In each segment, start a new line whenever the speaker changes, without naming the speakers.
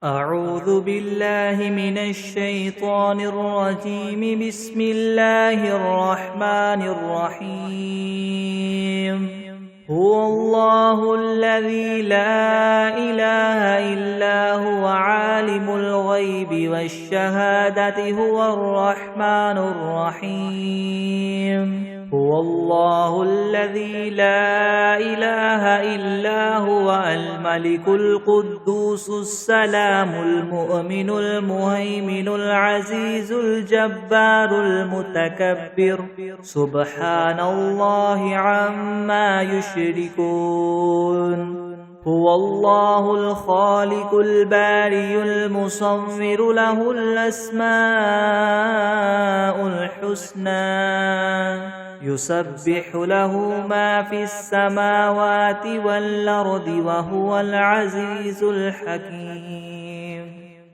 أعوذ بالله من الشيطان الرجيم. بسم الله الرحمن الرحيم. هو الله الذي لا إله إلا هو عالم الغيب والشهادة هو الرحمن الرحيم. هو الله الذي لا إله إلا هو الملك القدوس السلام المؤمن المهيمن العزيز الجبار المتكبر سبحان الله عما يشركون. هو الله الخالق البارئ المصور له الأسماء الحسنى يسبح له ما في السماوات والأرض وهو العزيز الحكيم.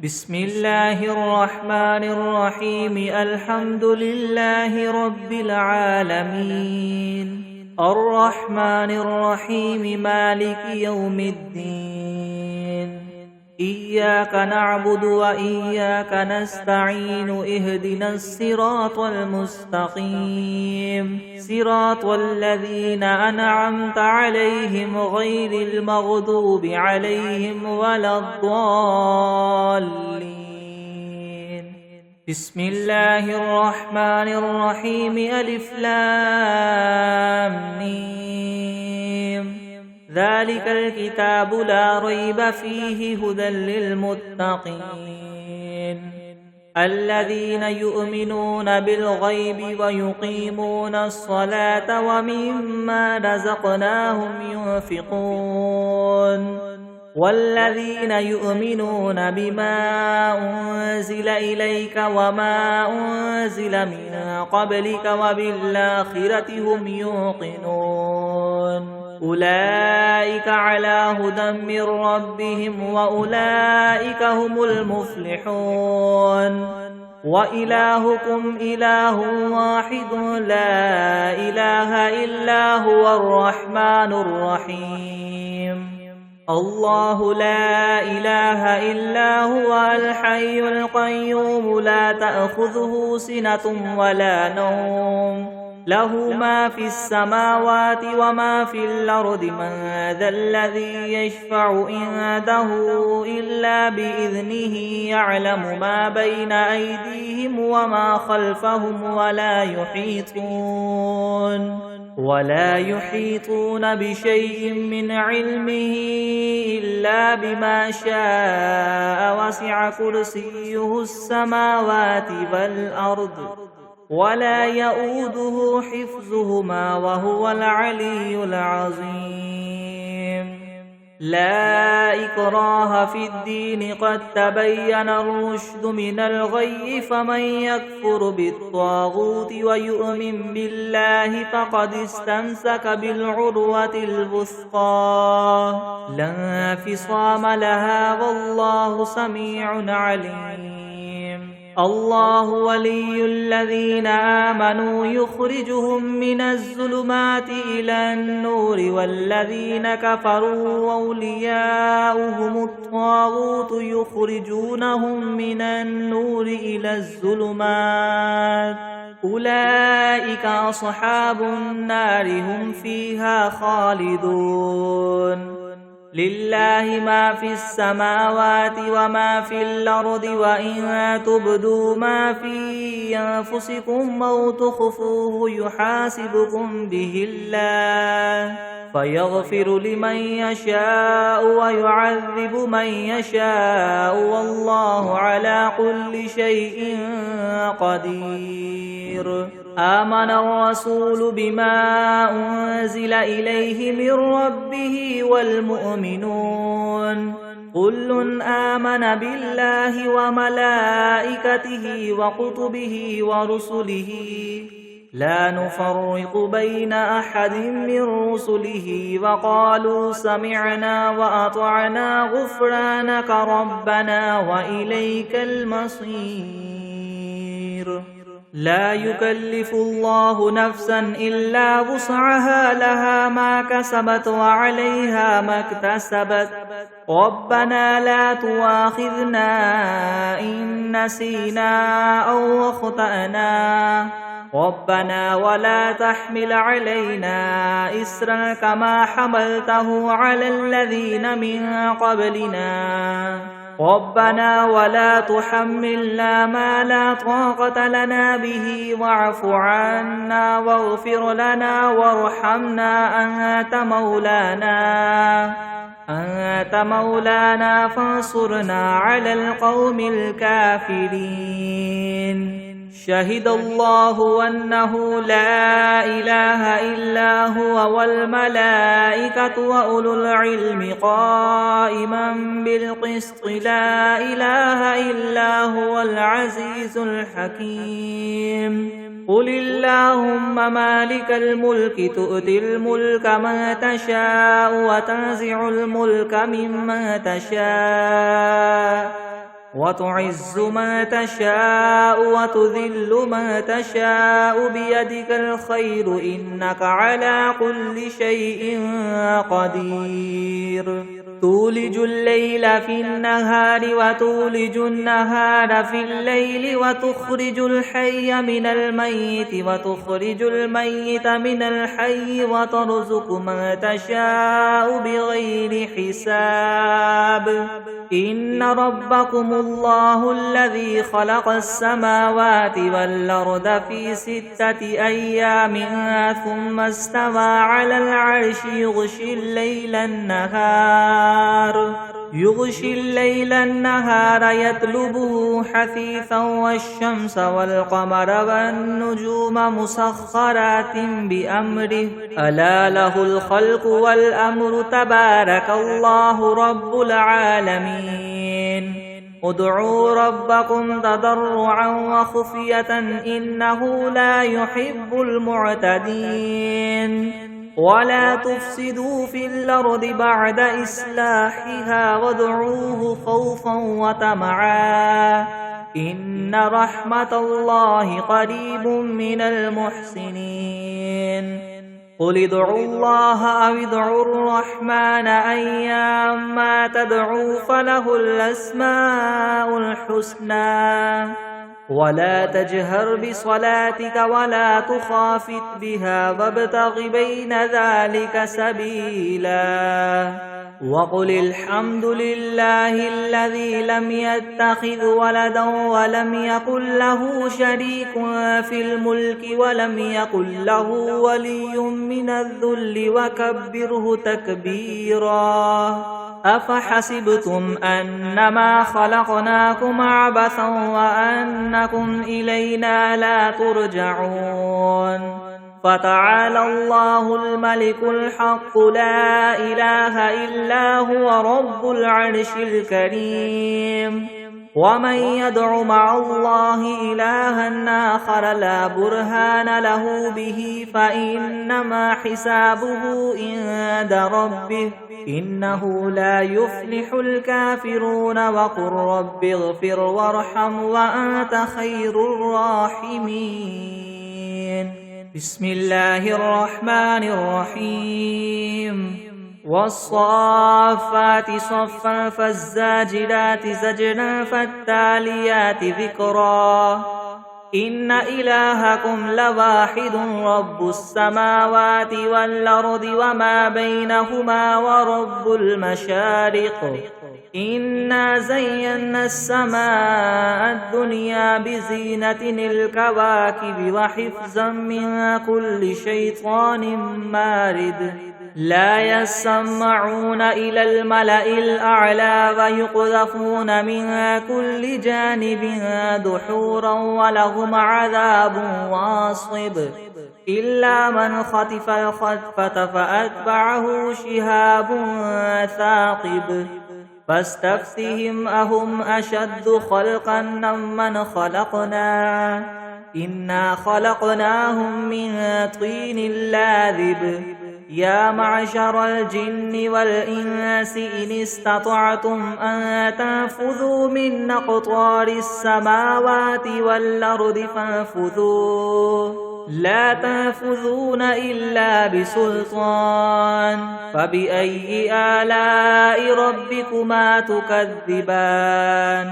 بسم الله الرحمن الرحيم. الحمد لله رب العالمين الرحمن الرحيم مالك يوم الدين. إياك نعبد وإياك نستعين. اهدنا الصراط المستقيم صراط الذين أنعمت عليهم غير المغضوب عليهم ولا الضالين. بسم الله الرحمن الرحيم. ألف لام ميم. ذلك الكتاب لا ريب فيه هدى للمتقين الذين يؤمنون بالغيب ويقيمون الصلاة ومما رزقناهم ينفقون والذين يؤمنون بما أنزل إليك وما أنزل من قبلك وبالآخرة هم يوقنون. أولئك على هدى من ربهم وأولئك هم المفلحون. وإلهكم إله واحد لا إله إلا هو الرحمن الرحيم. الله لا إله إلا هو الحي القيوم لا تأخذه سنة ولا نوم له ما في السماوات وما في الأرض. من ذا الذي يشفع عنده إلا بإذنه يعلم ما بين أيديهم وما خلفهم ولا يحيطون بشيء من علمه إلا بما شاء. وسع كرسيه السماوات والأرض ولا يؤوده حفظهما وهو العلي العظيم. لا إكراه في الدين قد تبين الرشد من الغي. فمن يكفر بالطاغوت ويؤمن بالله فقد استمسك بالعروة الوثقى لا انفصام لها والله سميع عليم. الله ولي الذين آمنوا يخرجهم من الظلمات إلى النور والذين كفروا أولياؤهم الطاغوت يخرجونهم من النور إلى الظلمات. أولئك أصحاب النار هم فيها خالدون. لله ما في السماوات وما في الأرض وإن تبدوا ما في أنفسكم أو تخفوه يحاسبكم به الله فيغفر لمن يشاء ويعذب من يشاء والله على كل شيء قدير. آمن الرسول بما أنزل إليه من ربه والمؤمنون كل آمن بالله وملائكته وكتبه ورسله لا نفرق بين أحد من رسله وقالوا سمعنا وأطعنا غفرانك ربنا وإليك المصير. لا يكلف الله نفسا إلا وسعها لها ما كسبت وعليها ما اكتسبت ربنا لا تؤاخذنا إن نسينا أو أخطأنا ربنا ولا تحمل علينا إصرا كما حملته على الذين من قبلنا ربنا ولا تحملنا ما لا طاقة لنا به واعف عنا واغفر لنا وارحمنا أنت مولانا فانصرنا على القوم الكافرين شهد الله أنه لا إله إلا هو والملائكة وأولو العلم قائما بالقسط لا إله إلا هو العزيز الحكيم قل اللهم مالك الملك تؤتي الملك من تشاء وتنزع الملك ممن تشاء وتعز من تشاء وتذل من تشاء بيدك الخير إنك على كل شيء قدير تولج الليل في النهار وتولج النهار في الليل وتخرج الحي من الميت وتخرج الميت من الحي وترزق من تشاء بغير حساب إن ربكم الله الذي خلق السماوات والأرض في 6 أيام ثم استوى على العرش يغشي الليل النهار يطلبه حثيثا والشمس والقمر والنجوم مسخرات بأمره ألا له الخلق والأمر تبارك الله رب العالمين ادعوا ربكم تضرعا وخفية إنه لا يحب المعتدين ولا تفسدوا في الأرض بعد إصلاحها وادعوه خوفا وطمعا إن رحمة الله قريب من المحسنين قل ادعوا الله أو ادعوا الرحمن أيما تدعوا فله الأسماء الحسنى ولا تجهر بصلاتك ولا تخافت بها وابتغ بين ذلك سبيلا وقل الحمد لله الذي لم يتخذ ولدا ولم يكن له شريك في الملك ولم يكن له ولي من الذل وكبره تكبيرا أفحسبتم أنما خلقناكم عبثا وأنكم إلينا لا ترجعون فتعالى الله الملك الحق لا إله إلا هو رب العرش الكريم ومن يدع مع الله إلها آخر لا برهان له به فإنما حسابه عند ربه إنه لا يفلح الكافرون وقل رب اغفر وارحم وأنت خير الراحمين بسم الله الرحمن الرحيم والصافات صفا فالزاجرات زجرا فالتاليات ذكرا إن إلهكم لواحد رب السماوات والأرض وما بينهما ورب المشارق إنا زينا السماء الدنيا بزينة الكواكب وحفظا من كل شيطان مارد لا يسمعون إلى الملأ الأعلى ويقذفون من كل جانب دحورا ولهم عذاب واصب إلا من خطف الخطفة فأتبعه شهاب ثاقب فاستفتهم أهم أشد خلقا أم من خلقنا إنا خلقناهم من طين لاذب يا معشر الجن والإنس إن استطعتم أن تنفذوا من أقطار السماوات والأرض فانفذوا لا تنفذون إلا بسلطان فبأي آلاء ربكما تكذبان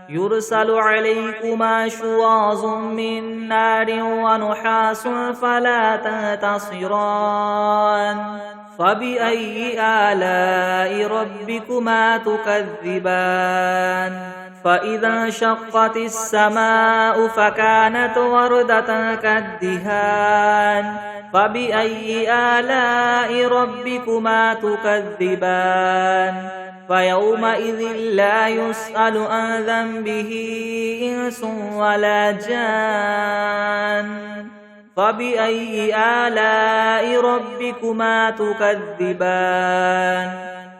يرسل عليكما شواظ من نار ونحاس فلا تنتصران فبأي آلاء ربكما تكذبان فإذا انشقت السماء فكانت وردة كالدهان فبأي آلاء ربكما تكذبان فيومئذ لا يسأل عن ذنبه إنس ولا جان فبأي آلاء ربكما تكذبان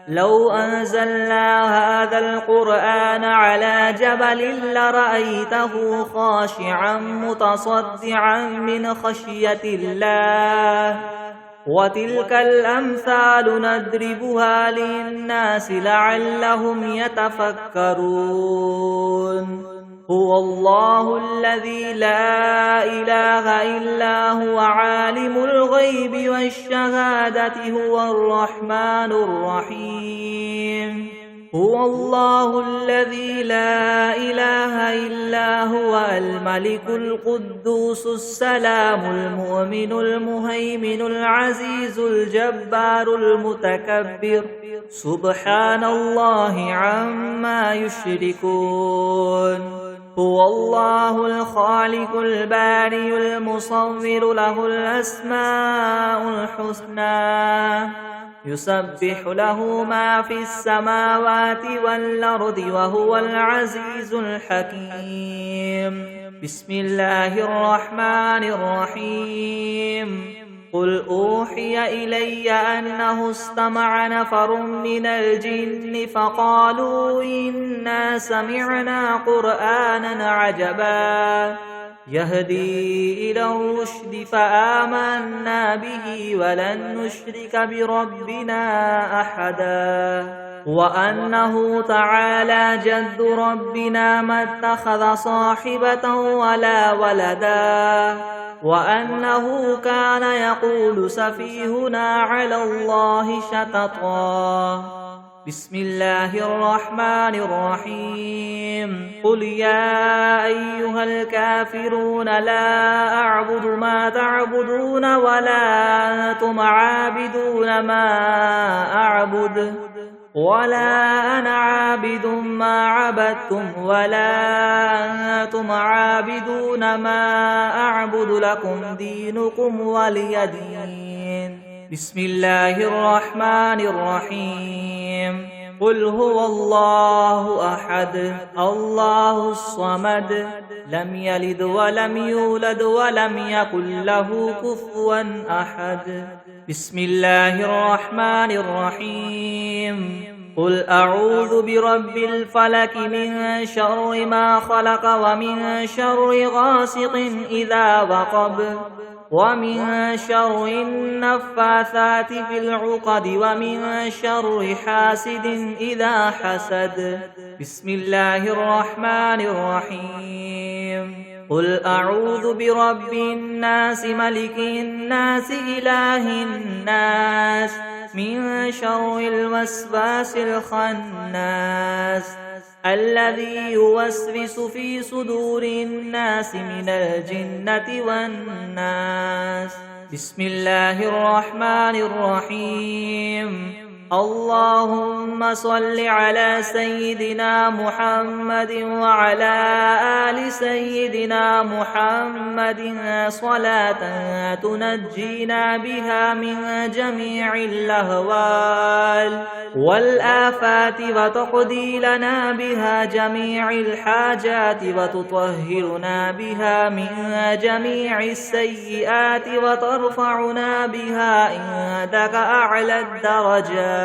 لو أنزلنا هذا القرآن على جبل لرأيته خاشعا متصدعا من خشية الله وتلك الأمثال نضربها للناس لعلهم يتفكرون هو الله الذي لا إله إلا هو عالم الغيب والشهادة هو الرحمن الرحيم هو الله الذي لا إله إلا هو الملك القدوس السلام المؤمن المهيمن العزيز الجبار المتكبر سبحان الله عما يشركون هو الله الخالق البارئ المصور له الأسماء الحسنى يسبح له ما في السماوات والأرض وهو العزيز الحكيم بسم الله الرحمن الرحيم قل أوحي إلي أنه استمع نفر من الجن فقالوا إنا سمعنا قرآنا عجبا يهدي إلى الرشد فآمنا به ولن نشرك بربنا أحدا وأنه تعالى جد ربنا ما اتخذ صاحبة ولا ولدا وأنه كان يقول سفيهنا على الله شططا بسم الله الرحمن الرحيم قل يا أيها الكافرون لا أعبد ما تعبدون ولا أنتم عابدون ما أعبد ولا أنا عابد ما عبدتم ولا أنتم عابدون ما أعبد لكم دينكم ولي دين بسم الله الرحمن الرحيم قل هو الله أحد الله الصمد لم يلد ولم يولد ولم يكن له كفوا أحد بسم الله الرحمن الرحيم قل أعوذ برب الفلك من شر ما خلق ومن شر غاسق إذا وقب ومن شر النفاثات في العقد ومن شر حاسد إذا حسد بسم الله الرحمن الرحيم قل أعوذ برب الناس ملك الناس إله الناس من شر الوسواس الخناس الذي يوسوس في صدور الناس من الجنة والناس بسم الله الرحمن الرحيم اللهم صل على سيدنا محمد وعلى آل سيدنا محمد صلاة تنجينا بها من جميع الأهوال والآفات وتقضي لنا بها جميع الحاجات وتطهرنا بها من جميع السيئات وترفعنا بها عندك أعلى الدرجات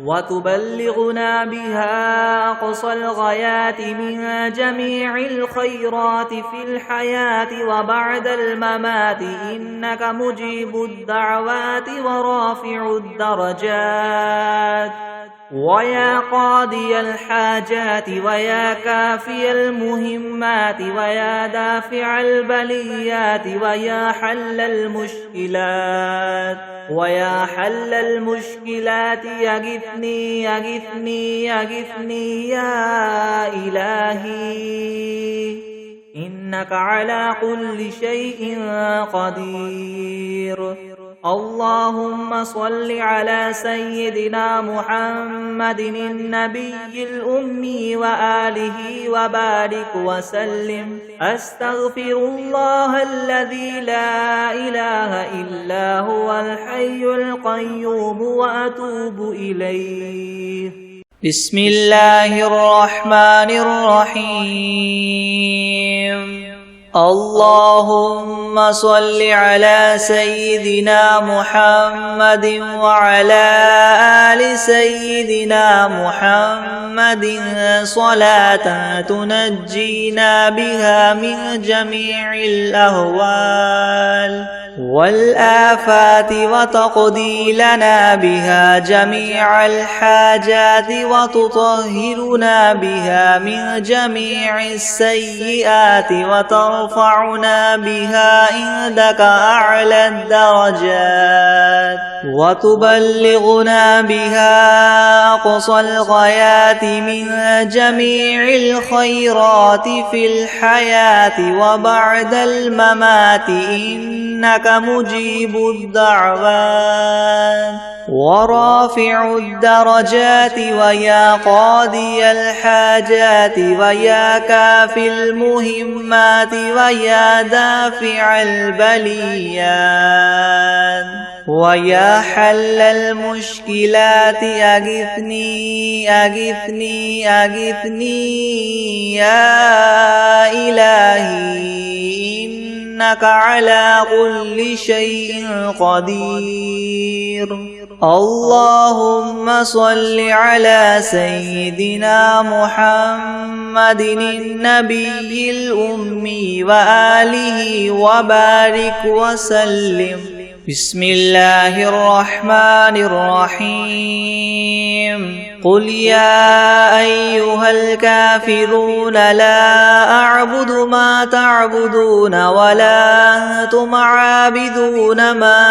وتبلغنا بها أقصى الغايات من جميع الخيرات في الحياة وبعد الممات إنك مجيب الدعوات ورافع الدرجات ويا قاضي الحاجات ويا كافي المهمات ويا دافع البليات ويا حل المشكلات يغثني يغثني يغثني يا إلهي إنك على كل شيء قدير. اللهم صل على سيدنا محمد النبي الأمي وآله وبارك وسلم. أستغفر الله الذي لا إله إلا هو الحي القيوم وأتوب إليه.
بسم الله الرحمن الرحيم. اللهم صل على سيدنا محمد وعلى آل سيدنا محمد صلاة تنجينا بها من جميع الأهوال والآفات وتقضي لنا بها جميع الحاجات وتطهرنا بها من جميع السيئات وترفعنا بها عندك أعلى الدرجات وتبلغنا بها أقصى الغايات من جميع الخيرات في الحياة وبعد الممات إنك مجيب الدعوات ورافع الدرجات ويا قاضي الحاجات ويا كافي المهمات ويا دافع البليات ويا حل المشكلات أغثني أغثني أغثني يا إلهي إنك على كل شيء قدير. اللهم صل على سيدنا محمد النبي الأمي وآله وبارك وسلم. بسم الله الرحمن الرحيم. قل يا أيها الكافرون لا أعبد ما تعبدون ولا أنتم عابدون ما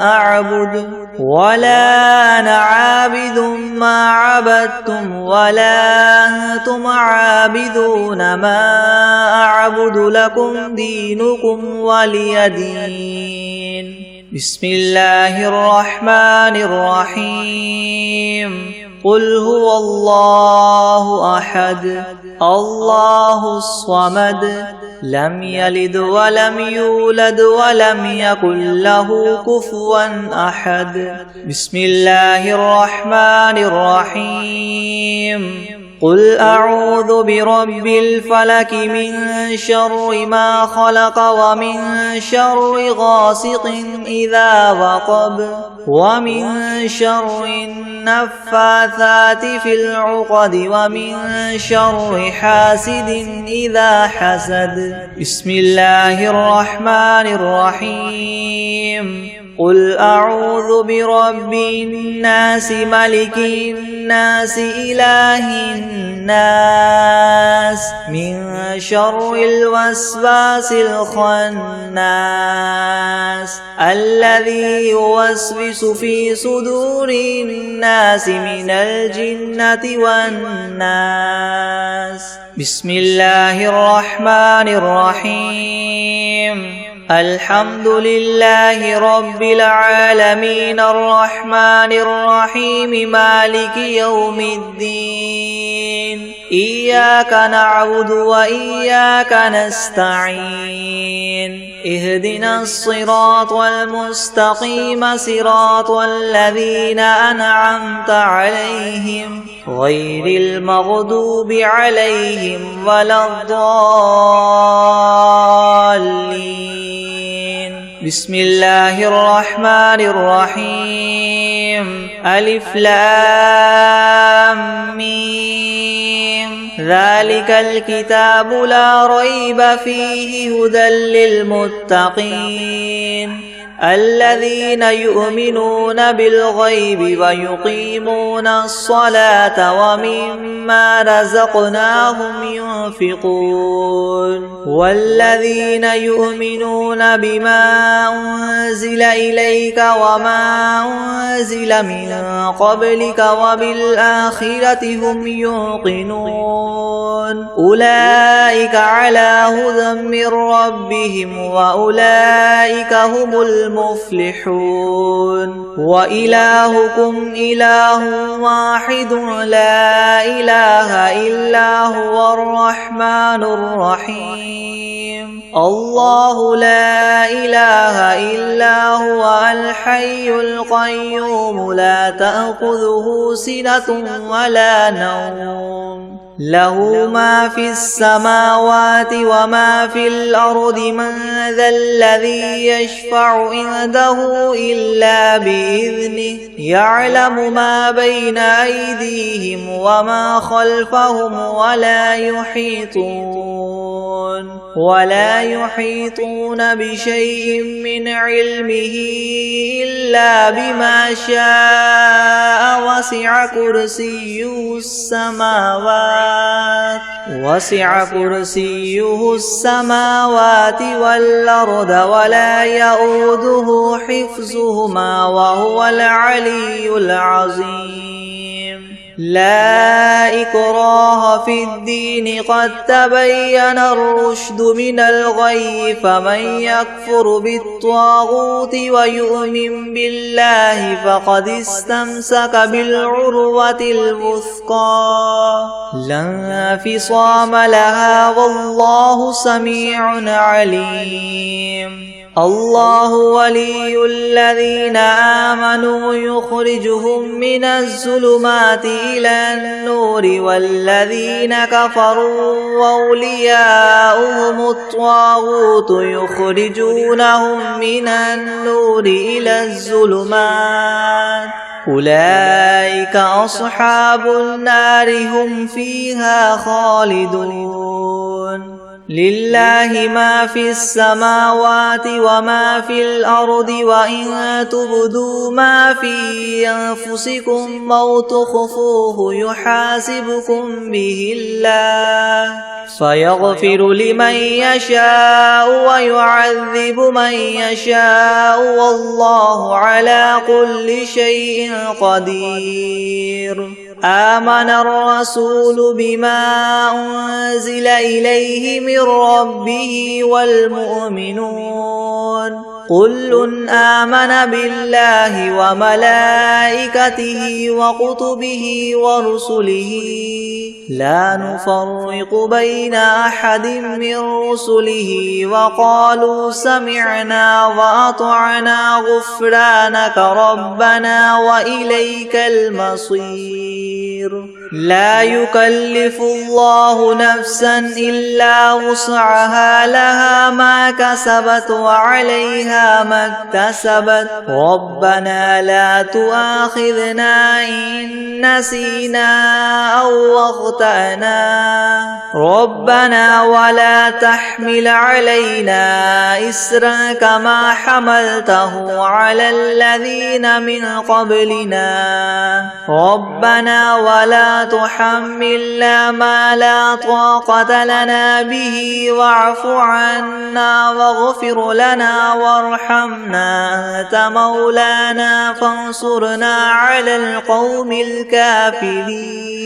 أعبد ولا أنا عابد ما عبدتم ولا أنتم عابدون ما أعبد لكم دينكم ولي دين. بسم الله الرحمن الرحيم. قل هو الله أحد الله الصمد لم يلد ولم يولد ولم يكن له كفوا أحد. بسم الله الرحمن الرحيم. قل أعوذ برب الفلك من شر ما خلق ومن شر غاسق إذا وقب ومن شر النفاثات في العقد ومن شر حاسد إذا حسد. بسم الله الرحمن الرحيم. قل أعوذ برب الناس ملك الناس إله الناس من شر الوسواس الخناس الذي يوسوس في صدور الناس من الجنة والناس. بسم الله الرحمن الرحيم. الحمد لله رب العالمين الرحمن الرحيم مالك يوم الدين. إياك نعبد وإياك نستعين. اهدنا الصراط المستقيم صراط الذين أنعمت عليهم غير المغضوب عليهم ولا الضالين. بسم الله الرحمن الرحيم. ألف لام ميم. ذلك الكتاب لا ريب فيه هدى للمتقين الذين يؤمنون بالغيب ويقيمون الصلاة ومما رزقناهم ينفقون والذين يؤمنون بما أنزل إليك وما أنزل من قبلك وبالآخرة هم يوقنون أولئك على هدى من ربهم وأولئك هم المفلحون وإلهكم إله واحد لا إله إلا هو الرحمن الرحيم الله لا إله إلا هو الحي القيوم لا تأخذه سنة ولا نوم له ما في السماوات وما في الأرض من ذا الذي يشفع عنده إلا بإذنه يعلم ما بين أيديهم وما خلفهم ولا يحيطون بشيء من علمه إلا بما شاء وسع كرسيه السماوات والأرض ولا يؤوده حفظهما وهو العلي العظيم لا إكراه في الدين قد تبين الرشد من الغي فمن يكفر بالطاغوت ويؤمن بالله فقد استمسك بالعروة الوثقى لا انفصام لها والله سميع عليم الله ولي الذين آمنوا يخرجهم من الظلمات إلى النور والذين كفروا وأولياؤهم الطاغوت يخرجونهم من النور إلى الظلمات أولئك أصحاب النار هم فيها خالدون لله ما في السماوات وما في الأرض وإن تبدوا ما في أنفسكم أو تخفوه يحاسبكم به الله فيغفر لمن يشاء ويعذب من يشاء والله على كل شيء قدير آمن الرسول بما أنزل إليه من ربه والمؤمنون كل آمن بالله وملائكته وكتبه ورسله لا نفرق بين أحد من رسله وقالوا سمعنا وأطعنا غفرانك ربنا وإليك المصير لا يكلف الله نفسا إلا وسعها لها ما كسبت وعليها ما اكتسبت ربنا لا تؤاخذنا إن نسينا أو أخطأنا ربنا ولا تحمل علينا إسرا كما حملته على الذين من قبلنا ربنا ولا تحملنا ما لا طاقة لنا به واعف عنا واغفر لنا وارحمنا أنت مولانا فانصرنا على القوم الكافرين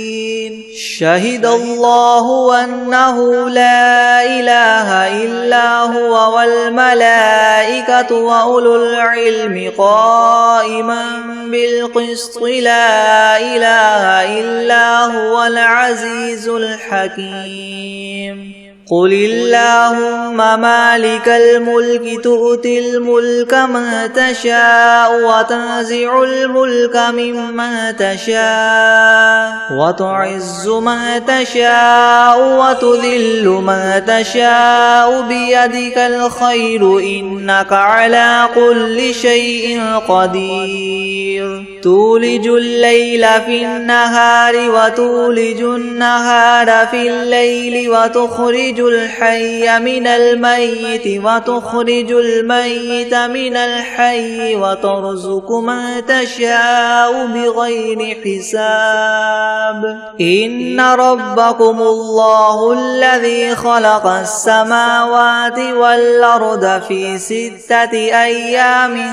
شهد الله أنه لا إله إلا هو والملائكة وأولو العلم قائما بالقسط لا إله إلا هو العزيز الحكيم قل اللهم مالك الملك تؤتي الملك من تشاء وتنزع الملك ممن تشاء وتعز من تشاء وتذل من تشاء بيدك الخير إنك على كل شيء قدير تولج الليل في النهار وتولج النهار في الليل وتخرج تخرج الحي من الميت وتخرج الميت من الحي وترزق من تشاء بغير حساب إن ربكم الله الذي خلق السماوات والأرض في 6 أيام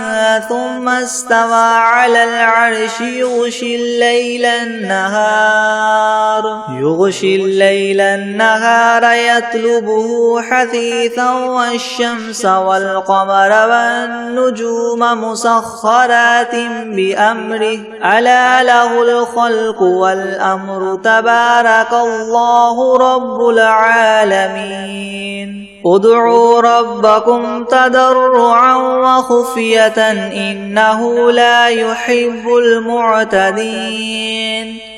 ثم استوى على العرش يغشي الليل النهار يطلبه حثيثا والشمس والقمر والنجوم مسخرات بأمره ألا له الخلق والأمر تبارك الله رب العالمين ادعوا ربكم تضرعا وخفية إنه لا يحب المعتدين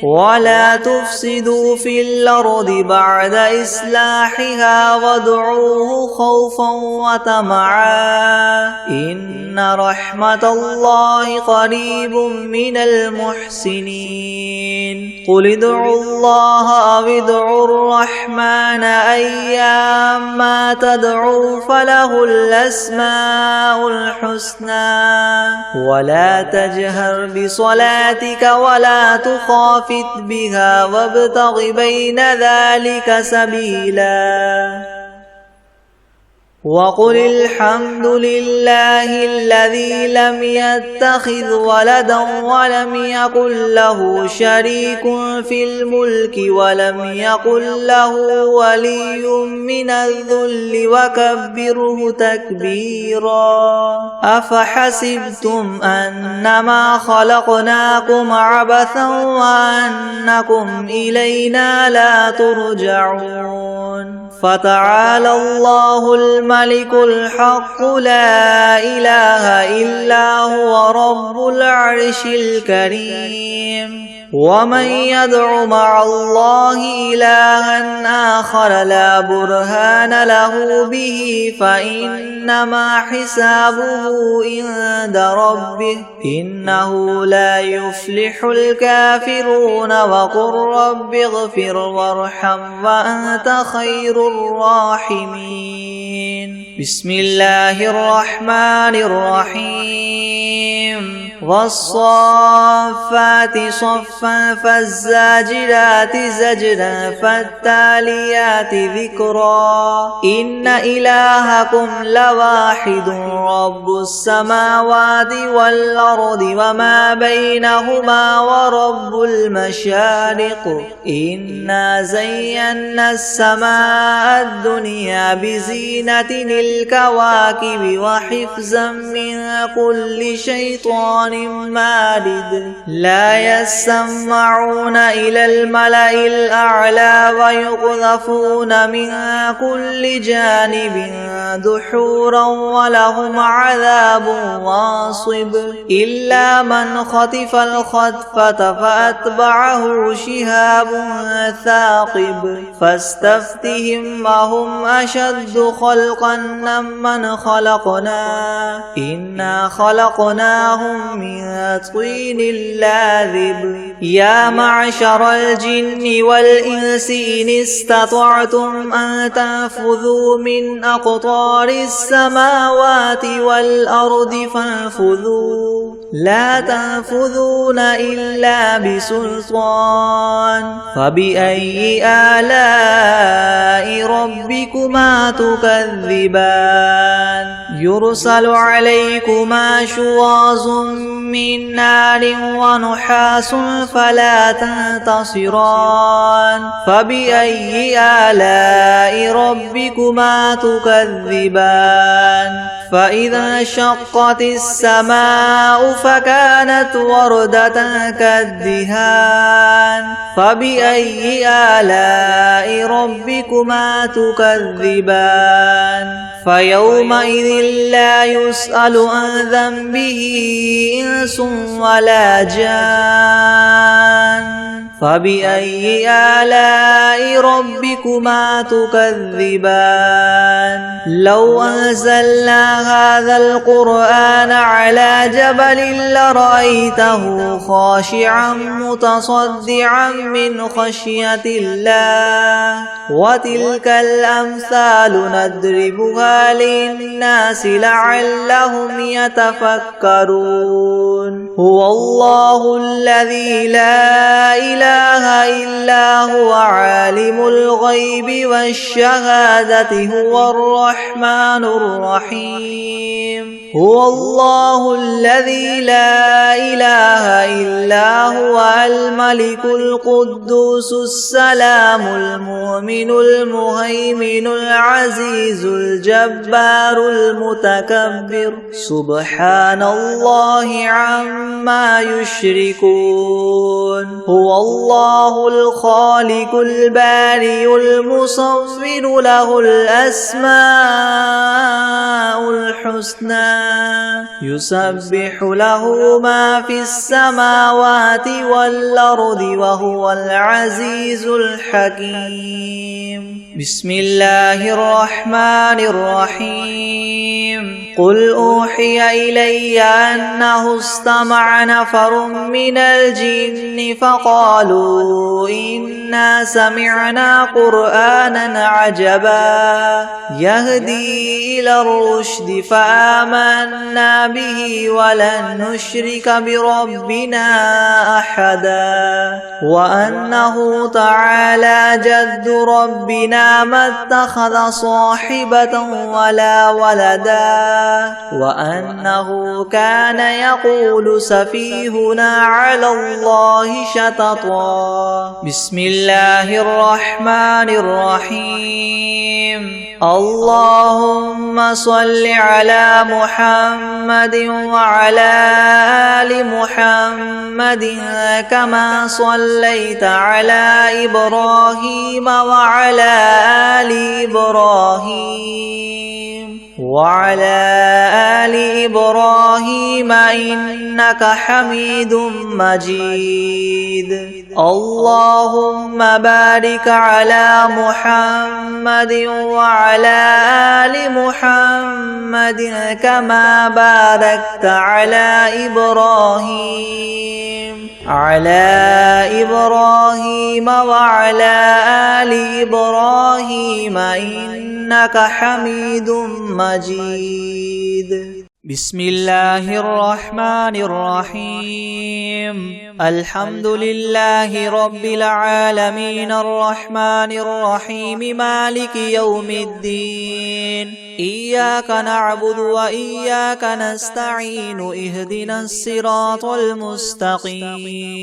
ولا تفسدوا في الأرض بعد إصلاحها وادعوه خوفا وطمعا إن رحمة الله قريب من المحسنين قل ادعوا الله أو ادعوا الرحمن أيما تدعوا فله الأسماء الحسنى ولا تجهر بصلاتك ولا تخافت بها وابتغ بين ذلك سبيلا وقل الحمد لله الذي لم يتخذ ولدا ولم يكن له شريك في الملك ولم يكن له ولي من الذل وكبره تكبيرا أفحسبتم أنما خلقناكم عبثا وأنكم إلينا لا ترجعون فتعالى الله الملك الحق لا إله إلا هو رب العرش الكريم ومن يدع مع الله إلها آخر لا برهان له به فإنما حسابه عند ربه إنه لا يفلح الكافرون وقل رب اغفر وارحم وأنت خير الراحمين بسم الله الرحمن الرحيم والصافات صفا فالزاجرات زجرا فالتاليات ذكرا إن إلهكم لواحد رب السماوات والأرض وما بينهما ورب المشارق إنا زينا السماء الدنيا بزينة الكواكب وحفظا من كل شيطان مارد لا يسمعون إلى الملأ الأعلى ويقذفون من كل جانب دحورا ولهم عذاب واصب إلا من خطف الخطفة فأتبعه شهاب ثاقب فاستفتهم وهم أشد خلقا ممن خلقنا إنا خلقناهم من طين لاذب يا معشر الجن والإنس إن استطعتم أن تنفذوا من أقطار السماوات والأرض فانفذوا لا تنفذون إلا بسلطان فبأي آلاء ربكما تكذبان يرسل عليكما شواظ من نار ونحاس فلا تنتصران فبأي آلاء ربكما تكذبان فإذا شقت السماء فكانت وردة كالدهان فبأي آلاء ربكما تكذبان فيومئذ لا يسأل عن ذنبه إنس ولا جان فبأي آلاء ربكما تكذبان لو أنزلنا هذا القرآن على جبل لرأيته خاشعا متصدعا من خشية الله وتلك الأمثال نضربها للناس لعلهم يتفكرون هو الله الذي لا إله إلا هو عالم الغيب والشهادة هو الرحمن الرحيم هو الله الذي لا إله إلا هو الملك القدوس السلام المؤمن المهيمن العزيز الجبار المتكبر سبحان الله عما يشركون هو الله الخالق البارئ المصور له الأسماء الحسنى يسبح له ما في السماوات والأرض وهو العزيز الحكيم بسم الله الرحمن الرحيم قل أوحي إلي أنه استمع نفر من الجن فقالوا إنا سمعنا قرآنا عجبا يهدي إلى الرشد فآمنا به ولن نشرك بربنا أحدا وأنه تعالى جد ربنا ما اتخذ صاحبة ولا ولدا وأنه كان يقول سفيهنا على الله شططا بسم الله الرحمن الرحيم اللهم صل على محمد وعلى آل محمد كما صليت على إبراهيم وعلى آل إبراهيم إنك حميد مجيد اللهم بارك على محمد وعلى آل محمد كما باركت على إبراهيم وعلى آل إبراهيم إنك حميد مجيد بسم الله الرحمن الرحيم الحمد لله رب العالمين الرحمن الرحيم مالك يوم الدين إياك نعبد وإياك نستعين اهدنا الصراط المستقيم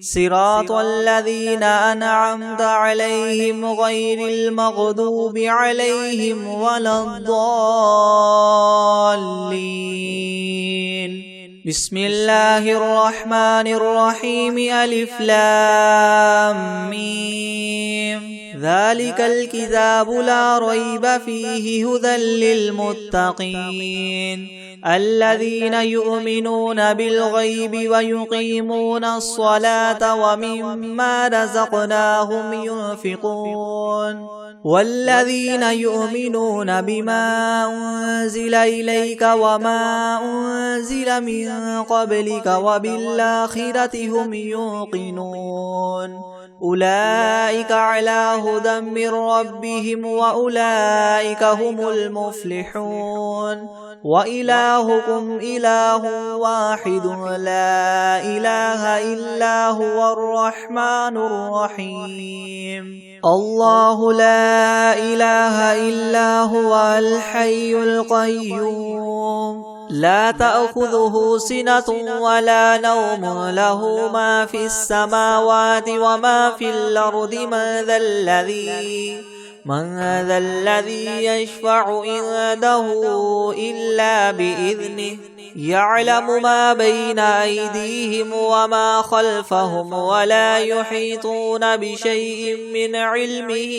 صراط الذين أنعمت عليهم غير المغضوب عليهم ولا الضالين بسم الله الرحمن الرحيم ألف لام ميم ذلك الكتاب لا ريب فيه هدى للمتقين الذين يؤمنون بالغيب ويقيمون الصلاة ومما رزقناهم ينفقون والذين يؤمنون بما أنزل إليك وما أنزل من قبلك وبالآخرة هم يوقنون أولئك على هدى من ربهم وأولئك هم المفلحون وإلهكم إله واحد لا إله إلا هو الرحمن الرحيم الله لا إله إلا هو الحي القيوم لا تأخذه سنة ولا نوم له ما في السماوات وما في الأرض من ذا الذي يشفع عنده إلا بإذنه يعلم ما بين أيديهم وما خلفهم ولا يحيطون بشيء من علمه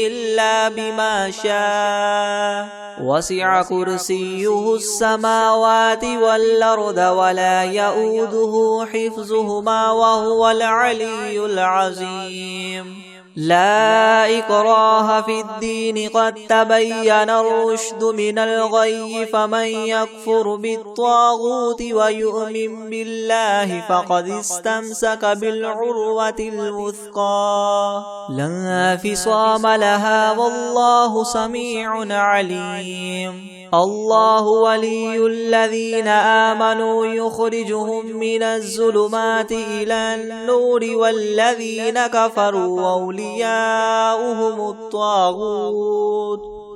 إلا بما شاء وسع كرسيه السماوات والأرض ولا يؤوده حفظهما وهو العلي العظيم لا إكراه في الدين قد تبين الرشد من الغي فمن يكفر بالطاغوت ويؤمن بالله فقد استمسك بالعروة الوثقى لا انفصام لها والله سميع عليم الله ولي الذين آمنوا يخرجهم من الظلمات إلى النور والذين كفروا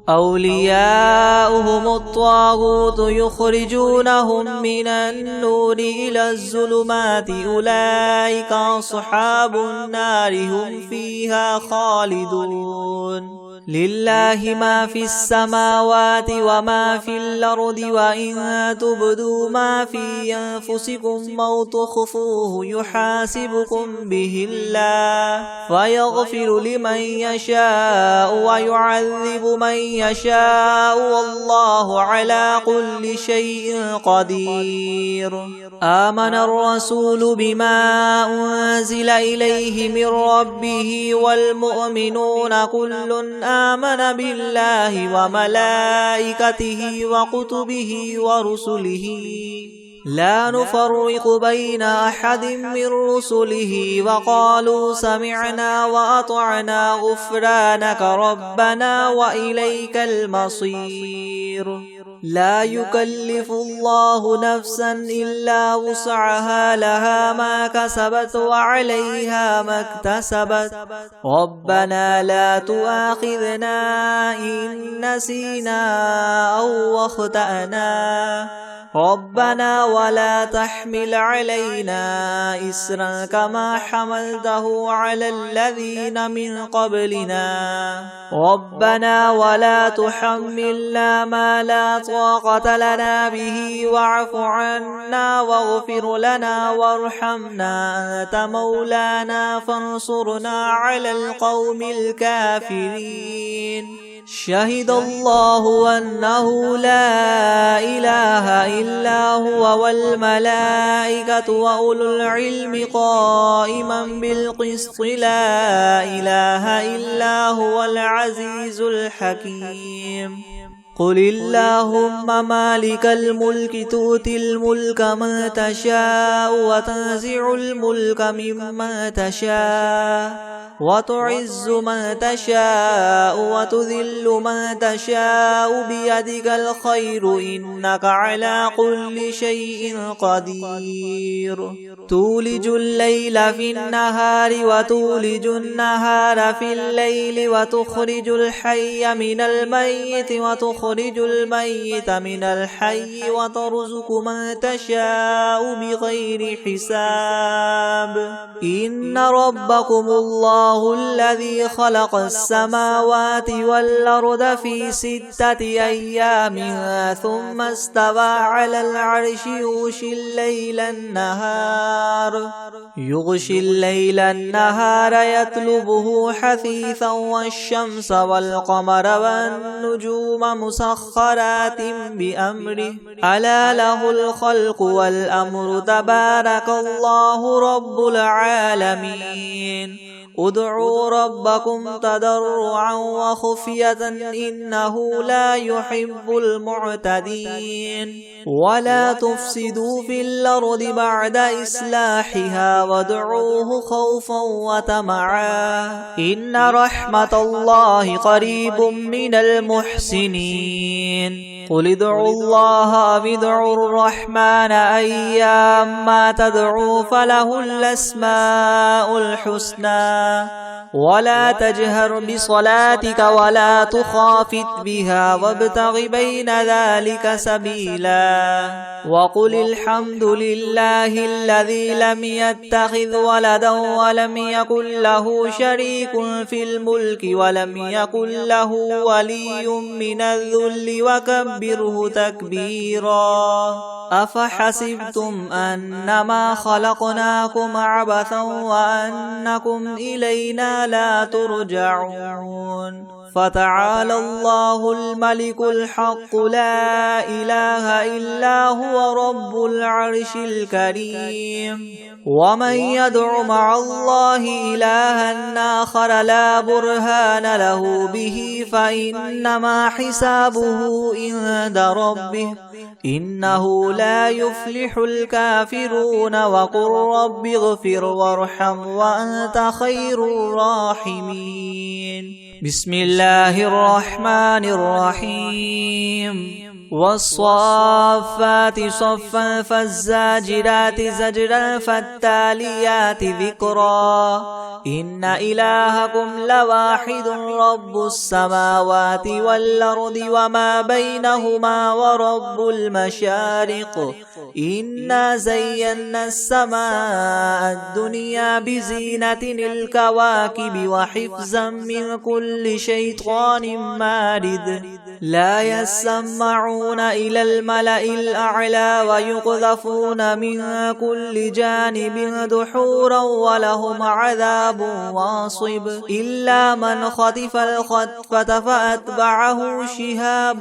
أولياؤهم الطاغوت يخرجونهم من النور إلى الظلمات أولئك أصحاب النار هم فيها خالدون لله ما في السماوات وما في الأرض وإن تبدوا ما في أنفسكم أو تخفوه يحاسبكم به الله فيغفر لمن يشاء ويعذب من يشاء والله على كل شيء قدير آمن الرسول بما أنزل إليه من ربه والمؤمنون كل آمن بالله وملائكته وكتبه ورسله لا نفرق بين أحد من رسله وقالوا سمعنا وأطعنا غفرانك ربنا وإليك المصير لا يكلف الله نفسا إلا وسعها لها ما كسبت وعليها ما اكتسبت ربنا لا تؤاخذنا إن نسينا أو أخطأنا ربنا ولا تحمل علينا إسرا كما حملته على الذين من قبلنا ربنا ولا تحملنا ما لا طاقة لنا به واعف عنا واغفر لنا وارحمنا أنت مولانا فانصرنا على القوم الكافرين شهد الله أنه لا إله إلا هو والملائكة وأولو العلم قائما بالقسط لا إله إلا هو العزيز الحكيم قل اللهم مالك الملك تؤتي الملك من تشاء وتنزع الملك ممن تشاء وتعز من تشاء وتذل من تشاء بيدك الخير إنك على كل شيء قدير تولج الليل في النهار وتولج النهار في الليل وتخرج الحي من الميت وتخرج الميت من الحي وترزق من تشاء بغير حساب إن ربكم الله الذي خلق السماوات والأرض في 6 أيام ثم استوى على العرش يغشي الليل النهار يطلبه حثيثا والشمس والقمر والنجوم مسخرات بأمره ألا له الخلق والأمر تبارك الله رب العالمين ادعوا ربكم تضرعا وخفية إنه لا يحب المعتدين ولا تفسدوا في الأرض بعد إصلاحها وادعوه خوفا وطمعا إن رحمة الله قريب من المحسنين قل ادعوا الله أو ادعوا الرحمن أيما تدعوا فله الأسماء الحسنى ولا تجهر بصلاتك ولا تخافت بها وابتغ بين ذلك سبيلا وقل الحمد لله الذي لم يتخذ ولدا ولم يكن له شريك في الملك ولم يكن له ولي من الذل وكبره تكبيرا أفحسبتم أنما خلقناكم عبثا وأنكم إلينا لا ترجعون فتعالى الله الملك الحق لا إله إلا هو رب العرش الكريم ومن يدع مع الله إلها آخر لا برهان له به فإنما حسابه عند ربه إنه لا يفلح الكافرون وقل رب اغفر وارحم وأنت خير الراحمين بسم الله الرحمن الرحيم والصافات صفا فالزاجرات زجرا فالتاليات ذكرا إن إلهكم لواحد رب السماوات والأرض وما بينهما ورب المشارق إنا زينا السماء الدنيا بزينة الكواكب وحفظا من كل شيطان مارد لا يسمعون إلى الملأ الأعلى ويقذفون من كل جانب دحورا ولهم عذاب واصب إلا من خطف الخطفة فأتبعه شهاب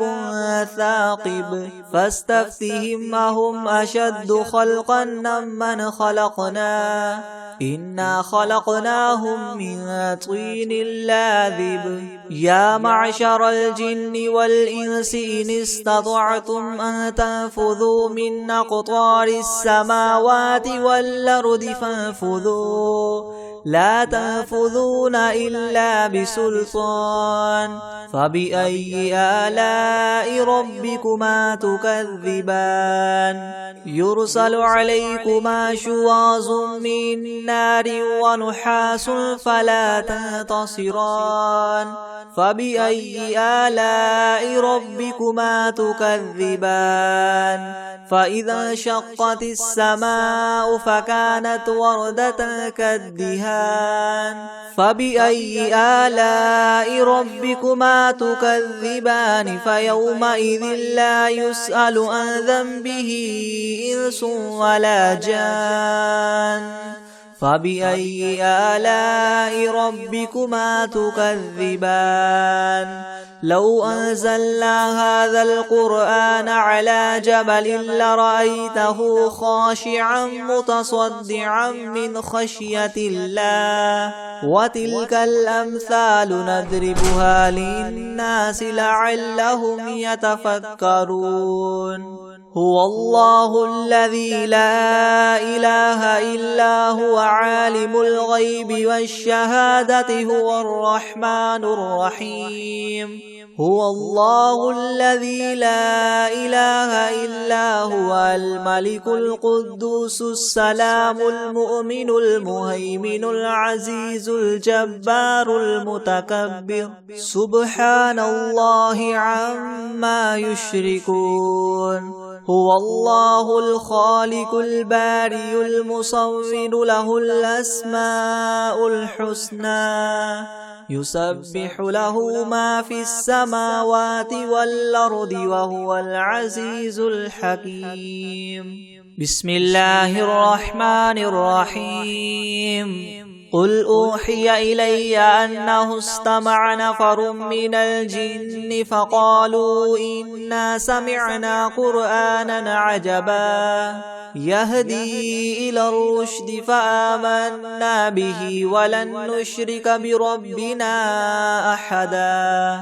ثاقب فاستفتهم أهم أشد خلقا من خلقنا إنا خلقناهم من طين لاذب يا معشر الجن والإنس إن استطعتم أن تنفذوا من أقطار السماوات والأرض فانفذوا لا تنفذون إلا بسلطان فبأي آلاء ربكما تكذبان يرسل عليكما شواظ من نار ونحاس فلا تنتصران فبأي آلاء ربكما تكذبان فإذا انشقت السماء فكانت وردة كالدهان فبأي آلاء ربكما تكذبان فيومئذ لا يسأل عن ذنبه إنس ولا جان فبأي آلاء ربكما تكذبان لو أنزلنا هذا القرآن على جبل لرأيته خاشعا متصدعا من خشية الله وتلك الأمثال نضربها للناس لعلهم يتفكرون هو الله الذي لا إله إلا هو عالم الغيب والشهادة هو الرحمن الرحيم هو الله الذي لا إله إلا هو الملك القدوس السلام المؤمن المهيمن العزيز الجبار المتكبر سبحان الله عما يشركون هو الله الخالق الباري المصور له الأسماء الحسنى يسبح له ما في السماوات والأرض وهو العزيز الحكيم بسم الله الرحمن الرحيم قل أوحي إلي أنه استمع نفر من الجن فقالوا إنا سمعنا قرآنا عجبا يهدي إلى الرشد فآمنا به ولن نشرك بربنا أحدا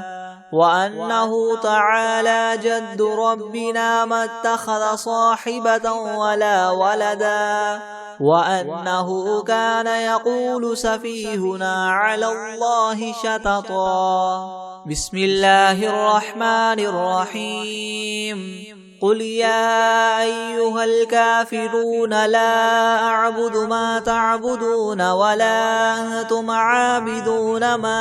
وأنه تعالى جد ربنا ما اتخذ صاحبة ولا ولدا وأنه كان يقول سفيهنا على الله شططا بسم الله الرحمن الرحيم قل يا أيها الكافرون لا أعبد ما تعبدون ولا أنتم عابدون ما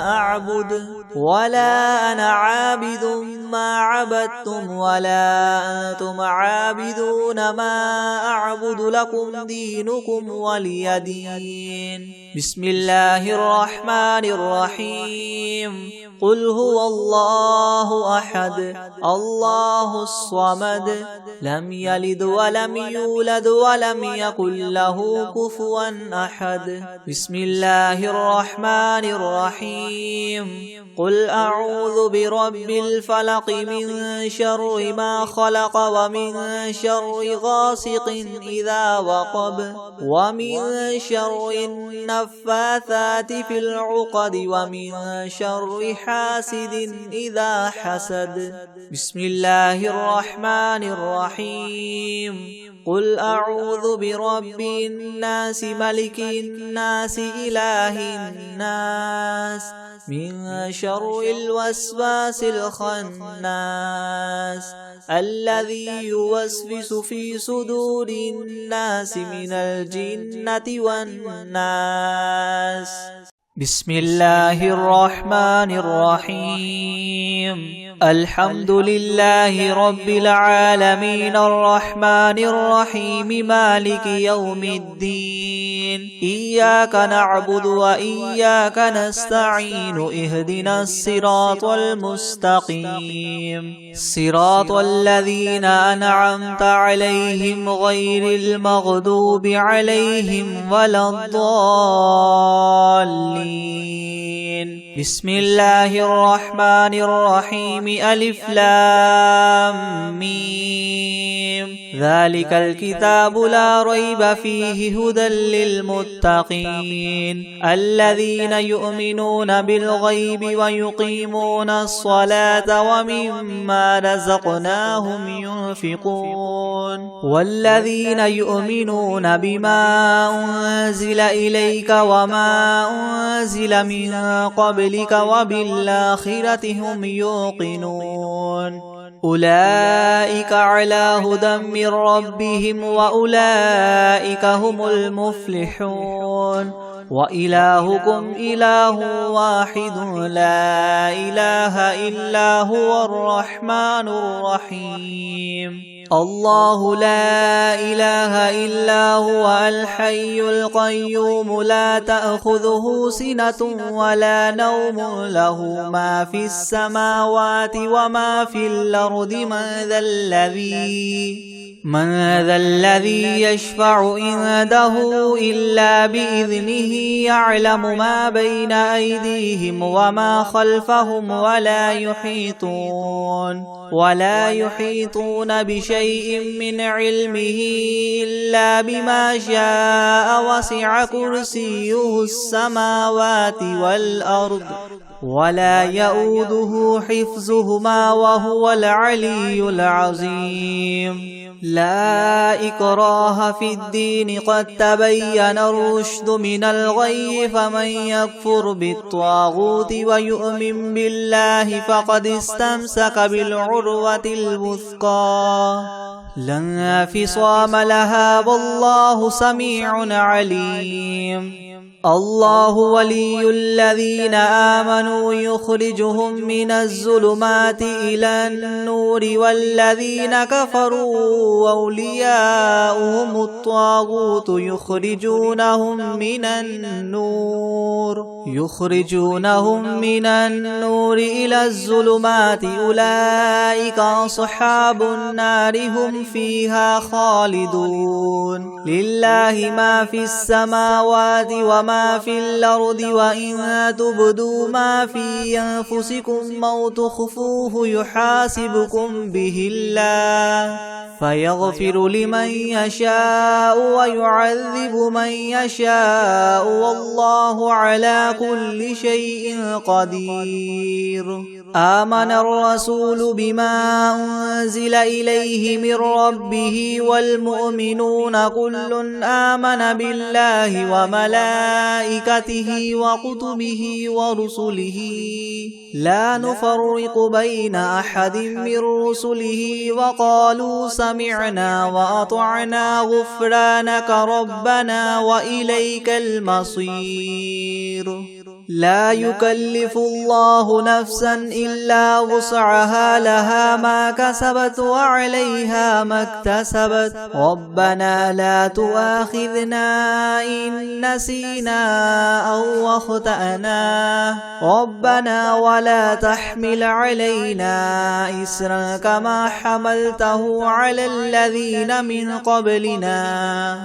أعبد ولا أنا عابد ما عبدتم ولا أنتم عابدون ما أعبد لكم دينكم ولي دين. بسم الله الرحمن الرحيم. قل هو الله أحد الله الصمد لم يلد ولم يولد ولم يكن له كفوا أحد. بسم الله الرحمن الرحيم. قل أعوذ برب الفلق من شر ما خلق ومن شر غاسق إذا وقب ومن شر النفاثات في العقد ومن شر حاسد إذا حسد. بسم الله الرحمن الرحيم. قل أعوذ برب الناس ملك الناس إله الناس من شر الوسواس الخناس الذي يوسوس في صدور الناس من الجنة والناس. بسم الله الرحمن الرحيم. الحمد لله رب العالمين الرحمن الرحيم مالك يوم الدين. إياك نعبد وإياك نستعين اهدنا الصراط المستقيم صراط الذين أنعمت عليهم غير المغضوب عليهم ولا الضالين. بسم الله الرحمن الرحيم. ألف لام ميم. ذلك الكتاب لا ريب فيه هدى للمتقين الذين يؤمنون بالغيب ويقيمون الصلاة ومما رزقناهم ينفقون والذين يؤمنون بما أنزل إليك وما أنزل من قبلك وبالآخرة هم يوقنون أولئك على هدى من ربهم وأولئك هم المفلحون. وإلهكم إله واحد لا إله إلا هو الرحمن الرحيم. الله لا إله إلا هو الحي القيوم لا تأخذه سنة ولا نوم له ما في السماوات وما في الأرض من ذا الذي يشفع عنده إلا بإذنه يعلم ما بين أيديهم وما خلفهم ولا يحيطون بشيء من علمه إلا بما شاء وسع كرسيه السماوات والأرض ولا يؤوده حفظهما وهو العلي العظيم. لا إكراه في الدين قد تبين الرشد من الغي فمن يكفر بالطاغوت ويؤمن بالله فقد استمسك بالعروة الوثقى لا انفصام لها والله سميع عليم. الله ولي الذين آمنوا يخرجهم من الظلمات إلى النور والذين كفروا أولياؤهم الطاغوت يخرجونهم من النور إلى الظلمات أولئك أصحاب النار هم فيها خالدون. لله ما في السماوات وما في الأرض وإن تبدوا ما في أنفسكم أو تخفوه يحاسبكم به الله فيغفر لمن يشاء ويعذب من يشاء والله على كل شيء قدير. آمن الرسول بما أنزل إليه من ربه والمؤمنون كل آمن بالله وملائكته وكتبه ورسله لا نفرق بين أحد من رسله وقالوا سمعنا وأطعنا غفرانك ربنا وإليك المصير. لا يكلف الله نفسا إلا وسعها لها ما كسبت وعليها ما اكتسبت ربنا لا تؤاخذنا إن نسينا أو أخطأنا ربنا ولا تحمل علينا إسرا كما حملته على الذين من قبلنا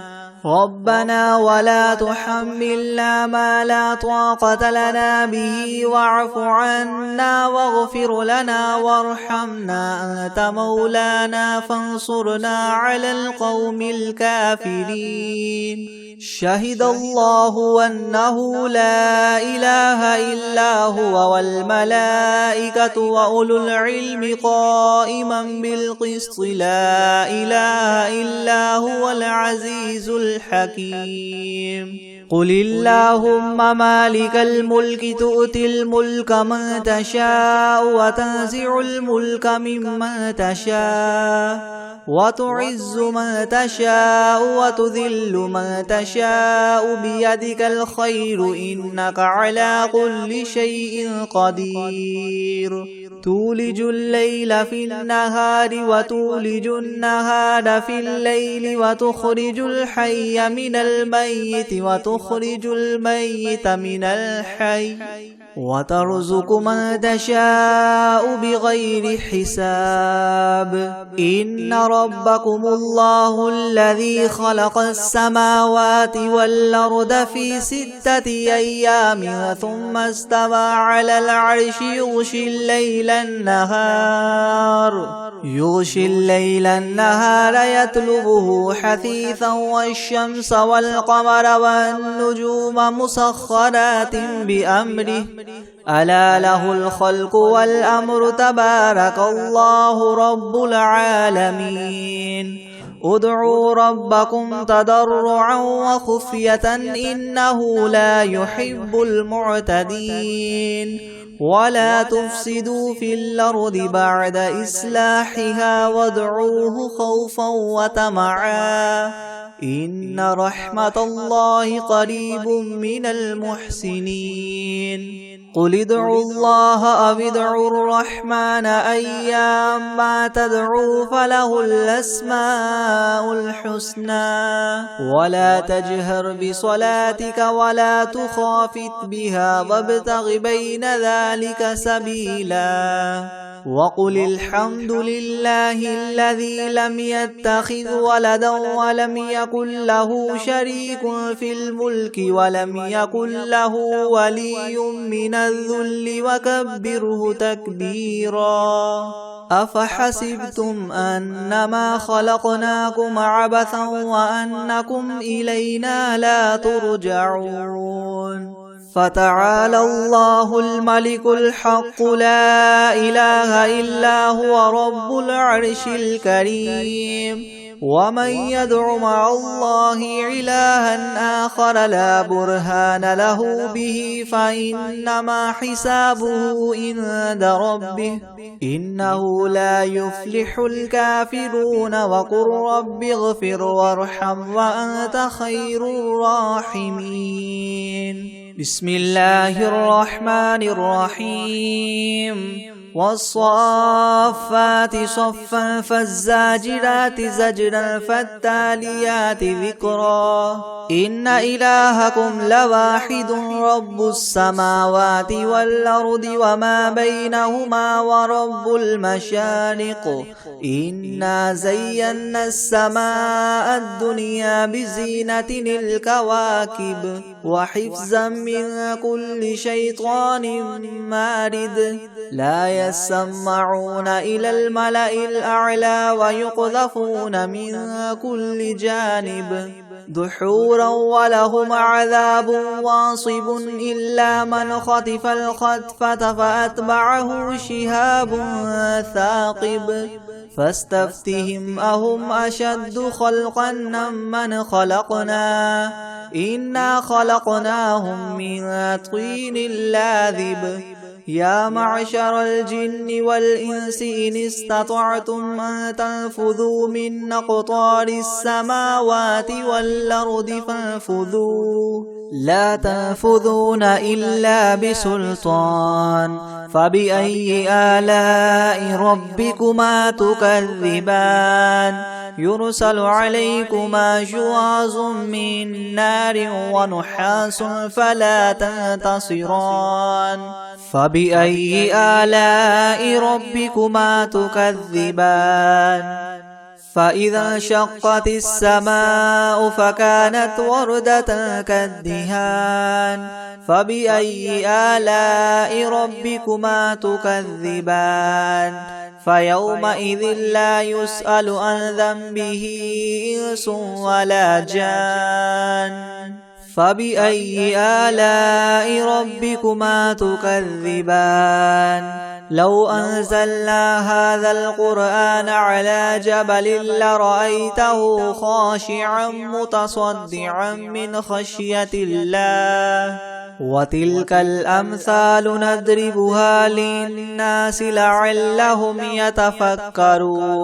ربنا ولا تحملنا ما لا طاقة لنا به واعف عنا واغفر لنا وارحمنا أنت مولانا فانصرنا على القوم الكافرين. شهد الله أنه لا إله إلا هو والملائكة وأولو العلم قائما بالقسط لا إله إلا هو العزيز الحكيم. قل اللهم مالك الملك تؤتي الملك من تشاء وتنزع الملك ممن تشاء وتعز من تشاء وتذل من تشاء بيدك الخير إنك على كل شيء قدير. تولج الليل في النهار وتولج النهار في الليل وتخرج الحي من الميت وتخرج الميت من الحي وترزق من تشاء بغير حساب. إن ربكم الله الذي خلق السماوات والأرض في 6 أيام ثم استوى على العرش يغشي الليل النهار يطلبه حثيثا والشمس والقمر والنجوم مسخرات بأمره ألا له الخلق والأمر تبارك الله رب العالمين. ادعوا ربكم تضرعا وخفية إنه لا يحب المعتدين. ولا تفسدوا في الأرض بعد إصلاحها وادعوه خوفا وطمعا إن رحمة الله قريب من المحسنين. قل ادعوا الله أو ادعوا الرحمن أيما تدعوا فله الأسماء الحسنى ولا تجهر بصلاتك ولا تخافت بها وابتغ بين ذلك سبيلا. وقل الحمد لله الذي لم يتخذ ولدا ولم يكن له شريك في الملك ولم يكن له ولي من الذل وكبره تكبيرا. أفحسبتم أنما خلقناكم عبثا وأنكم إلينا لا ترجعون. فتعالى الله الملك الحق لا إله إلا هو رب العرش الكريم. ومن يدع مع الله إلها آخر لا برهان له به فإنما حسابه عند ربه إنه لا يفلح الكافرون. وقل رب اغفر وارحم وأنت خير الراحمين. بسم الله الرحمن الرحيم. والصافات صفا فالزاجرات زجرا فالتاليات ذكرا. إن إلهكم لواحد رب السماوات والأرض وما بينهما ورب المشارق. إنا زينا السماء الدنيا بزينة الكواكب وحفظا من كل شيطان مارد. لا يسمعون إلى الملأ الأعلى ويقذفون من كل جانب دحورا ولهم عذاب واصب إلا من خطف الخطفة فأتبعه شهاب ثاقب فاستفتهم أهم أشد خلقا من خلقنا إنا خلقناهم من طين لاذب يا معشر الجن والإنس إن استطعتم أن تنفذوا من أقطار السماوات والأرض فانفذوا لا تنفذون إلا بسلطان فبأي آلاء ربكما تكذبان يرسل عليكما شواظ من نار ونحاس فلا تنتصران فبأي آلاء ربكما تكذبان فإذا انشقت السماء فكانت وردة كالدهان فبأي آلاء ربكما تكذبان فيومئذ لا يسأل عن ذنبه إنس ولا جان فبأي آلاء ربكما تكذبان لو أنزلنا هذا القرآن على جبل لرأيته خاشعا متصدعا من خشية الله وتلك الأمثال نضربها للناس لعلهم يتفكرون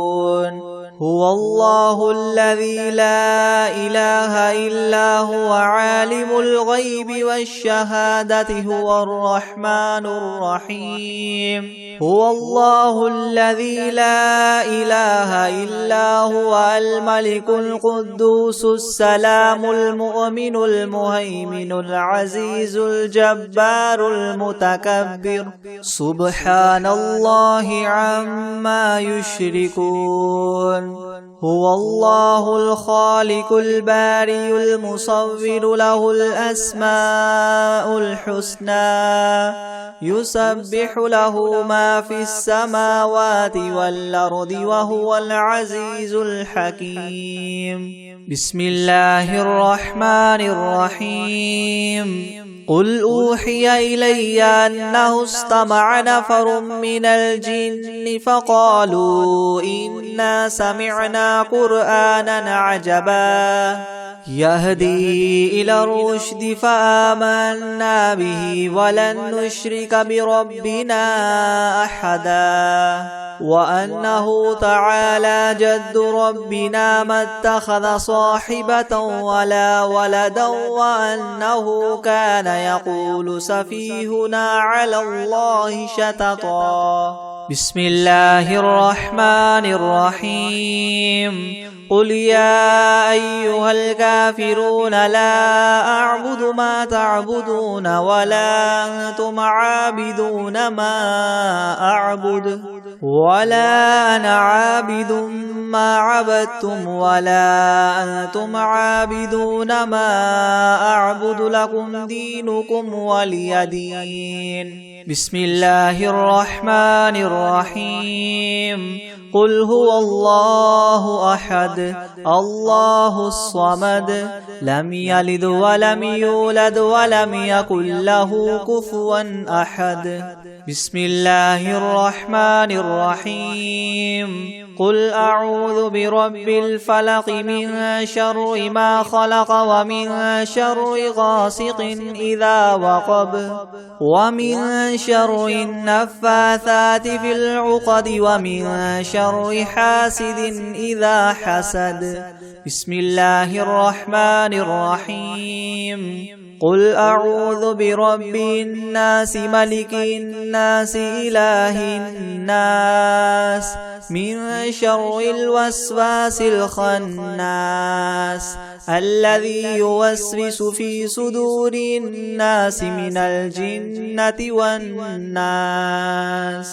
هو الله الذي لا إله إلا هو عالم الغيب والشهادة هو الرحمن الرحيم هو الله الذي لا إله إلا هو الملك القدوس السلام المؤمن المهيمن العزيز الجبار المتكبر سبحان الله عما يشركون هو الله الخالق الباري المصور له الأسماء الحسنى يسبح له ما في السماوات والأرض وهو العزيز الحكيم بسم الله الرحمن الرحيم قل أوحي إلي أنه استمع نفر من الجن فقالوا إنا سمعنا قرآنا عجبا يهدي إلى الرشد فآمنا به ولن نشرك بربنا أحدا وأنه تعالى جد ربنا ما اتخذ صاحبة ولا ولدا وأنه كان يقول سفيهنا على الله شططا بسم الله الرحمن الرحيم قل يا أيها الكافرون لا أعبد ما تعبدون ولا أنتم عابدون ما أعبد ولا أنا عابد ما عبدتم ولا أنتم عابدون ما أعبد لكم دينكم ولي دين بسم الله الرحمن الرحيم قل هو الله أحد الله الصمد لم يلد ولم يولد ولم يكن له كفوا أحد بسم الله الرحمن الرحيم قل أعوذ برب الفلق من شر ما خلق ومن شر غاسق إذا وقب ومن شر النفاثات في العقد ومن شر حاسد إذا حسد بسم الله الرحمن الرحيم قل أعوذ برب الناس ملك الناس إله الناس من شر الوسواس الخناس الذي يوسوس في صدور الناس من الجنة والناس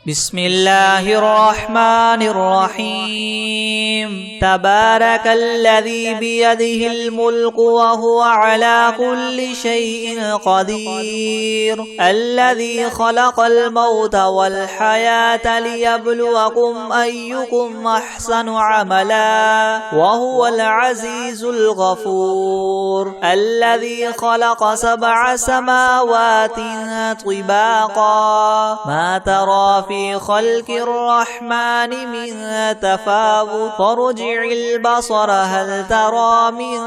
بسم الله الرحمن الرحيم تبارك الذي بيده الملك وهو على كل شيء قدير الذي خلق الموت والحياة ليبلوكم أيكم أحسن عملا وهو العزيز الغفور الذي خلق 7 سماوات طباقا ما ترى في خلق الرحمن من تفاوت فارجع البصر هل ترى من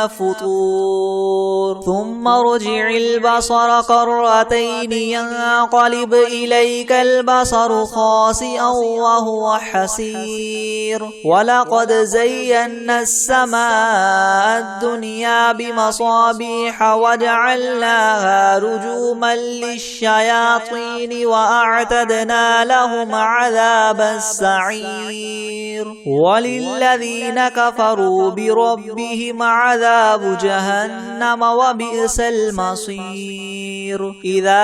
فطور ثم ارجع البصر كرتين ينقلب إليك البصر خاسئا وهو حسير ولقد زينا السماء الدنيا بمصابيح وجعلناها رجوما للشياطين وأعتدنا لهم عذاب السعير وللذين كفروا بربهم عذاب جهنم وبئس المصير إذا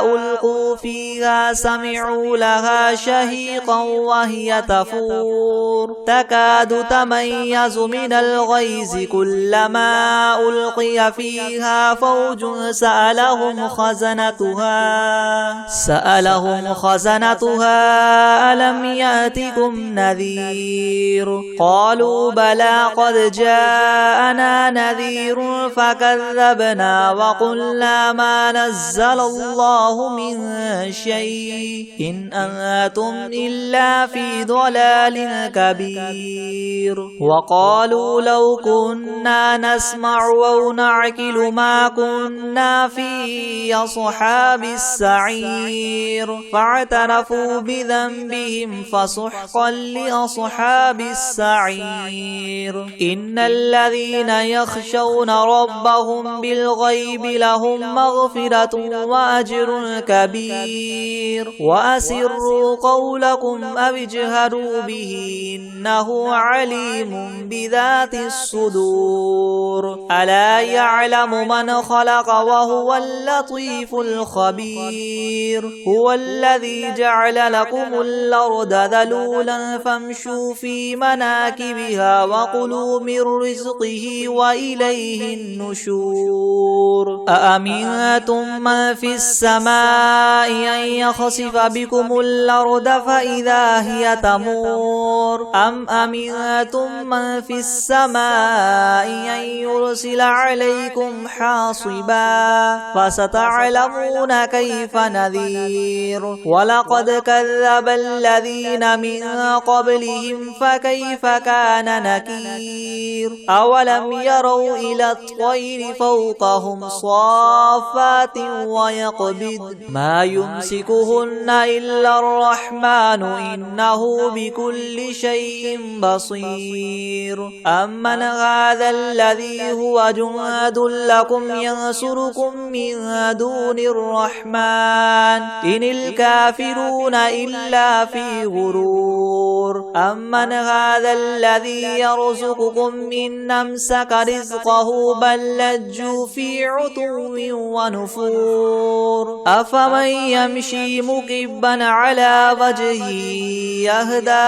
ألقوا فيها سمعوا لها شهيقا وهي تفور تكاد تميز من الغيظ كلما ألقي فيها فوج سألهم خزنتها ألم يأتكم نذير قالوا بلى قد جاءنا نذير فكذبنا وقلنا ما نزل الله من شيء إن أنتم إلا في ضلال كبير وقالوا لو كنا نسمع أو نعقل ما كنا في أصحاب السعير فاعترفوا بذنبهم فسحقا لأصحاب السعير إن الذين يخشون ربهم بالغيب لهم مغفرة وأجر كبير وأسروا قولكم أو اجهروا به إنه عليم بذات الصدور ألا يعلم من خلق وهو اللطيف الخبير هو الذي جعل لكم الأرض ذلولا فامشوا في مناكبها وكلوا من رزقه وإليه النشور أأمنتم من في السماء أن يخسف بكم الأرض فإذا هي تمور أم أمنتم من في السماء أن يرسل عليكم حاصبا فستعلمون كيف نذير ولقد كذب الذين من قبلهم فكيف كان نكير أولم يروا إلى الطير فوقهم صافات ويقبض ما يمسكهن إلا الرحمن إنه بكل شيء بصير أمن هذا الذي هو جند لكم ينصركم من دون الرحمن إن الكافرون إلا في غرور أمن هذا الذي يرزقكم إن أمسك رزقه بل لجوا في عتو ونفور أفمن يمشي مكبا على وجهه يهدى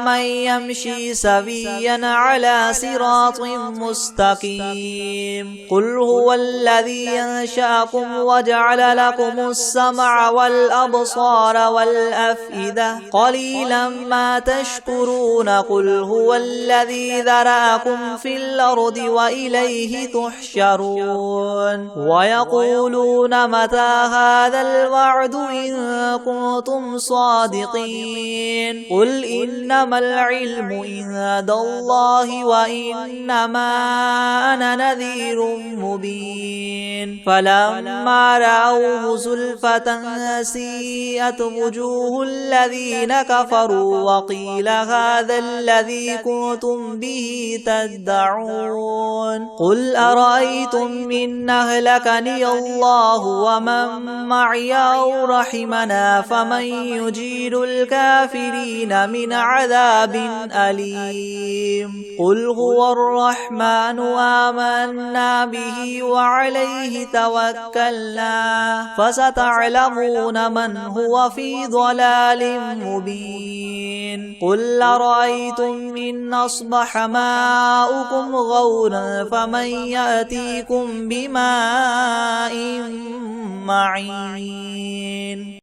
من يمشي سويا على صراط مستقيم قل هو الذي أنشأكم وجعل لكم السمع والأبصار والأفئدة قليلا ما تشكرون قل هو الذي ذرأكم في الأرض وإليه تحشرون ويقولون متى هذا الوعد إن كنتم صادقين قل إنما العلم عند الله وإنما أنا نذير مبين فلما رأوه زلفة سيئت وجوه الذين كفروا وقيل هذا الذي كنتم به تدعون قل أرأيتم إن أهلكني الله ومن معي أو رحمنا فمن يجير الكافرين من عذاب أليم قل هو الرحمن آمنا به وعليه توكلنا فستعلمون من هو هو في ضلال مبين قل أرأيتم إن أصبح ماؤكم غورا فمن يأتيكم بماء معين